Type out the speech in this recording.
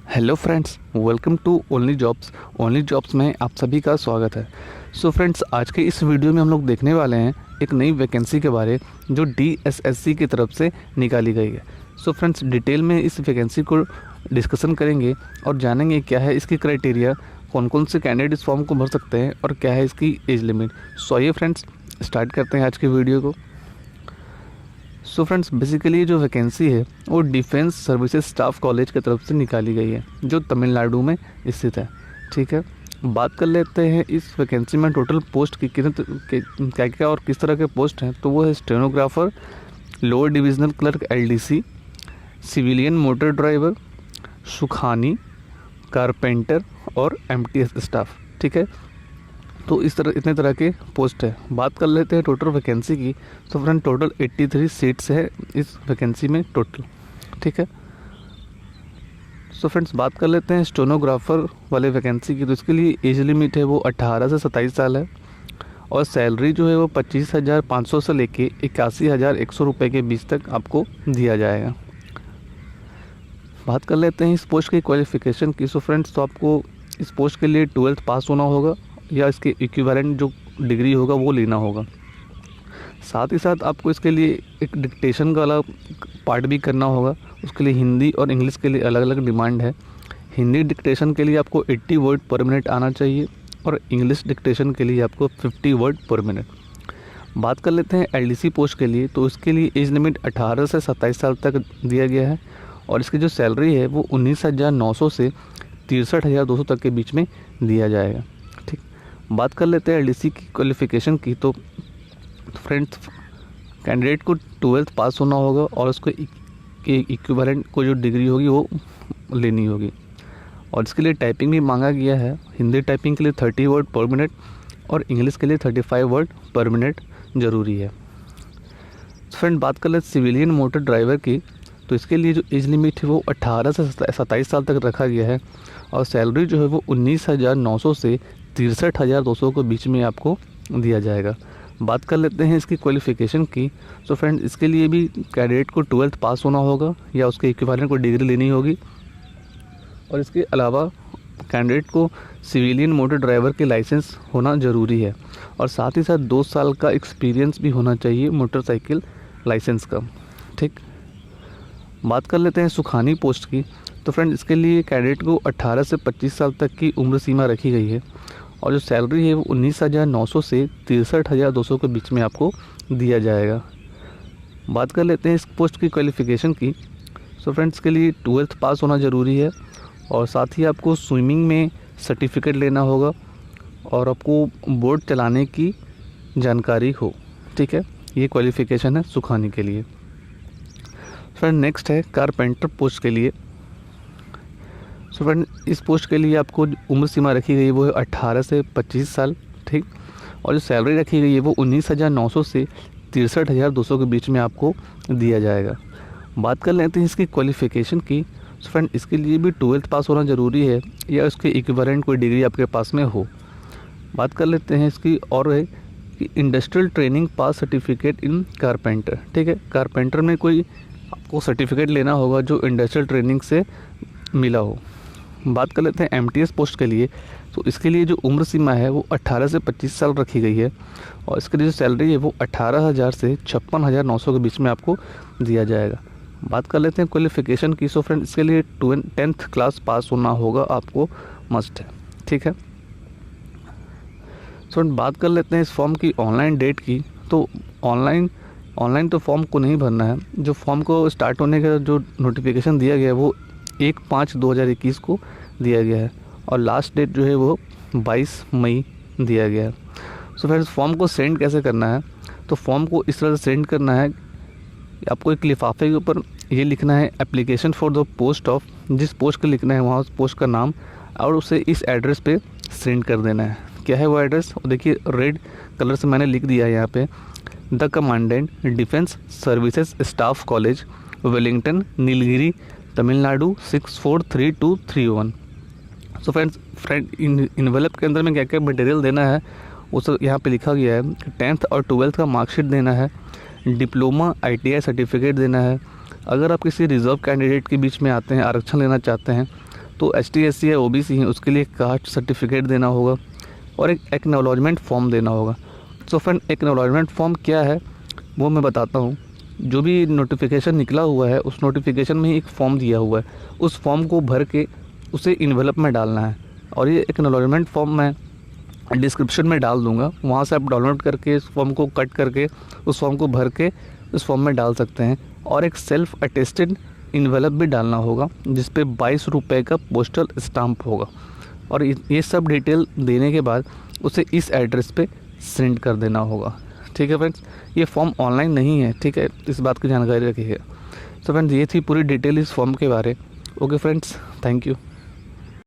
Hello friends, welcome to Only Jobs में आप सभी का स्वागत है। सो फ्रेंड्स, आज के इस वीडियो में हम लोग देखने वाले हैं एक नई वैकेंसी के बारे जो DSSC की तरफ से निकाली गई है। सो फ्रेंड्स, डिटेल में इस वैकेंसी को डिस्कशन करेंगे और जानेंगे क्या है इसकी क्राइटेरिया, कौन कौन से कैंडिडेट इस फॉर्म को भर सकते हैं और क्या है इसकी एज लिमिट। सो आइए फ्रेंड्स, स्टार्ट करते हैं आज की वीडियो को। सो फ्रेंड्स, बेसिकली जो वैकेंसी है वो डिफेंस सर्विसेज स्टाफ कॉलेज की तरफ से निकाली गई है जो तमिलनाडु में स्थित है। ठीक है, बात कर लेते हैं इस वैकेंसी में टोटल पोस्ट की क्या क्या और किस तरह के पोस्ट हैं। तो वो है stenographer, lower divisional clerk LDC, civilian motor driver, Sukhani, carpenter और MTS स्टाफ। ठीक है, तो इतने तरह के पोस्ट है। बात कर लेते हैं टोटल वैकेंसी की। तो फ्रेंड, टोटल 83 सीट्स है इस वैकेंसी में टोटल। ठीक है, सो फ्रेंड्स, बात कर लेते हैं स्टेनोग्राफर वाले वैकेंसी की। तो इसके लिए एज लिमिट है वो 18 से 27 साल है और सैलरी जो है वो 25,500 से लेके 81,100 रुपये के बीच तक आपको दिया जाएगा। बात कर लेते हैं इस पोस्ट की क्वालिफ़िकेशन की। सो फ्रेंड्स, तो आपको इस पोस्ट के लिए 12th पास होना होगा या इसके इक्विवेलेंट जो डिग्री होगा वो लेना होगा। साथ ही साथ आपको इसके लिए एक डिक्टेशन का अलग पार्ट भी करना होगा। उसके लिए हिंदी और इंग्लिश के लिए अलग अलग डिमांड है। हिंदी डिक्टेशन के लिए आपको 80 वर्ड पर मिनट आना चाहिए और इंग्लिश डिक्टेशन के लिए आपको 50 वर्ड पर मिनट। बात कर लेते हैं LDC पोस्ट के लिए। तो इसके लिए एज लिमिट 18 से 27 साल तक दिया गया है और इसकी जो सैलरी है वो 19,900 से 63,200 तक के बीच में दिया जाएगा। ठीक, बात कर लेते हैं LDC की क्वालिफ़िकेशन की। तो फ्रेंड्स, कैंडिडेट को 12th पास होना होगा और उसको इक्विवेलेंट को जो डिग्री होगी वो लेनी होगी और इसके लिए टाइपिंग भी मांगा गया है। हिंदी टाइपिंग के लिए 30 वर्ड पर मिनट और इंग्लिश के लिए 35 वर्ड पर मिनट ज़रूरी है। फ्रेंड, बात कर लेते सिविलियन मोटर ड्राइवर की। तो इसके लिए जो एज लिमिट है वो 18 से 27 साल तक रखा गया है और सैलरी जो है वो 19,900 से 63,200 के बीच में आपको दिया जाएगा। बात कर लेते हैं इसकी क्वालिफ़िकेशन की। तो फ्रेंड, इसके लिए भी कैंडिडेट को 12th पास होना होगा या उसके इक्विवेलेंट को डिग्री लेनी होगी और इसके अलावा कैंडिडेट को सिविलियन मोटर ड्राइवर के लाइसेंस होना ज़रूरी है और साथ ही साथ 2 साल का एक्सपीरियंस भी होना चाहिए मोटरसाइकिल लाइसेंस का। ठीक, बात कर लेते हैं सुखानी पोस्ट की। तो फ्रेंड, इसके लिए कैंडिडेट को 18 से 25 साल तक की उम्र सीमा रखी गई है और जो सैलरी है वो 19,900 से 63,200 के बीच में आपको दिया जाएगा। बात कर लेते हैं इस पोस्ट की क्वालिफ़िकेशन की। सो फ्रेंड्स, के लिए 12th पास होना ज़रूरी है और साथ ही आपको स्विमिंग में सर्टिफिकेट लेना होगा और आपको बोट चलाने की जानकारी हो। ठीक है, ये क्वालिफ़िकेशन है सुखानी के लिए। फ्रेंड, नेक्स्ट है कारपेंटर पोस्ट के लिए। सो फ्रेंड, इस पोस्ट के लिए आपको उम्र सीमा रखी गई है वो है 18 से 25 साल। ठीक, और जो सैलरी रखी गई है वो 19,900 से 63,200 के बीच में आपको दिया जाएगा। बात कर लेते हैं इसकी क्वालिफ़िकेशन की। सो फ्रेंड, इसके लिए भी 12th पास होना ज़रूरी है या उसके इक्विवेलेंट कोई डिग्री आपके पास में हो। बात कर लेते हैं इसकी और है कि industrial training pass certificate in carpenter. ठीक है, कारपेंटर में कोई आपको सर्टिफिकेट लेना होगा जो इंडस्ट्रियल ट्रेनिंग से मिला हो। बात कर लेते हैं MTS पोस्ट के लिए। तो इसके लिए जो उम्र सीमा है वो 18 से 25 साल रखी गई है और इसके लिए जो सैलरी है वो 18,000 से 56,900 के बीच में आपको दिया जाएगा। बात कर लेते हैं क्वालिफ़िकेशन की। सो फ्रेंड, इसके लिए 10th क्लास पास होना होगा आपको, मस्ट है। ठीक है, सो बात कर लेते हैं इस फॉर्म की ऑनलाइन डेट की। तो ऑनलाइन तो फॉर्म को नहीं भरना है। जो फॉर्म को स्टार्ट होने का जो नोटिफिकेशन दिया गया है वो 1/5/2021 को दिया गया है और लास्ट डेट जो है वो 22 मई दिया गया है। सो फिर फॉर्म को सेंड कैसे करना है? तो फॉर्म को इस तरह से सेंड करना है, आपको एक लिफाफे के ऊपर ये लिखना है application for the post of, जिस पोस्ट का लिखना है वहाँ उस पोस्ट का नाम और उसे इस एड्रेस पे सेंड कर देना है। क्या है वो एड्रेस? देखिए, रेड कलर से मैंने लिख दिया है यहाँ पे, the commandant defence services staff college, Wellington, Nilgiri, Tamil Nadu 643231। So friend, envelope के अंदर में क्या क्या मटेरियल देना है वो सब यहाँ पे लिखा गया है। 10th और 12th का मार्कशीट देना है, डिप्लोमा ITI सर्टिफिकेट देना है। अगर आप किसी रिज़र्व कैंडिडेट के बीच में आते हैं, आरक्षण लेना चाहते हैं, तो ST SC है OBC है उसके लिए कास्ट सर्टिफिकेट देना होगा और एक एक्नॉलेजमेंट फॉर्म देना होगा। सो फ्रेंड एक्नॉलेजमेंट फॉर्म क्या है वो मैं बताता हूँ। जो भी नोटिफिकेशन निकला हुआ है उस नोटिफिकेशन में ही एक फॉर्म दिया हुआ है, उस फॉर्म को भर के उसे इन्वेलप में डालना है और ये एक्नॉलेजमेंट फॉर्म मैं डिस्क्रिप्शन में डाल दूंगा, वहाँ से आप डाउनलोड करके इस फॉर्म को कट करके उस फॉर्म को भर के उस फॉर्म में डाल सकते हैं। और एक सेल्फ अटेस्टेड इन्वेलप भी डालना होगा जिस पे 22 रुपये का पोस्टल स्टाम्प होगा और ये सब डिटेल देने के बाद उसे इस एड्रेस पे सेंड कर देना होगा। ठीक है फ्रेंड्स, ये फॉर्म ऑनलाइन नहीं है, ठीक है, इस बात की जानकारी रखिएगा। सो फ्रेंड्स ये थी पूरी डिटेल इस फॉर्म के बारे। Okay friends, thank you.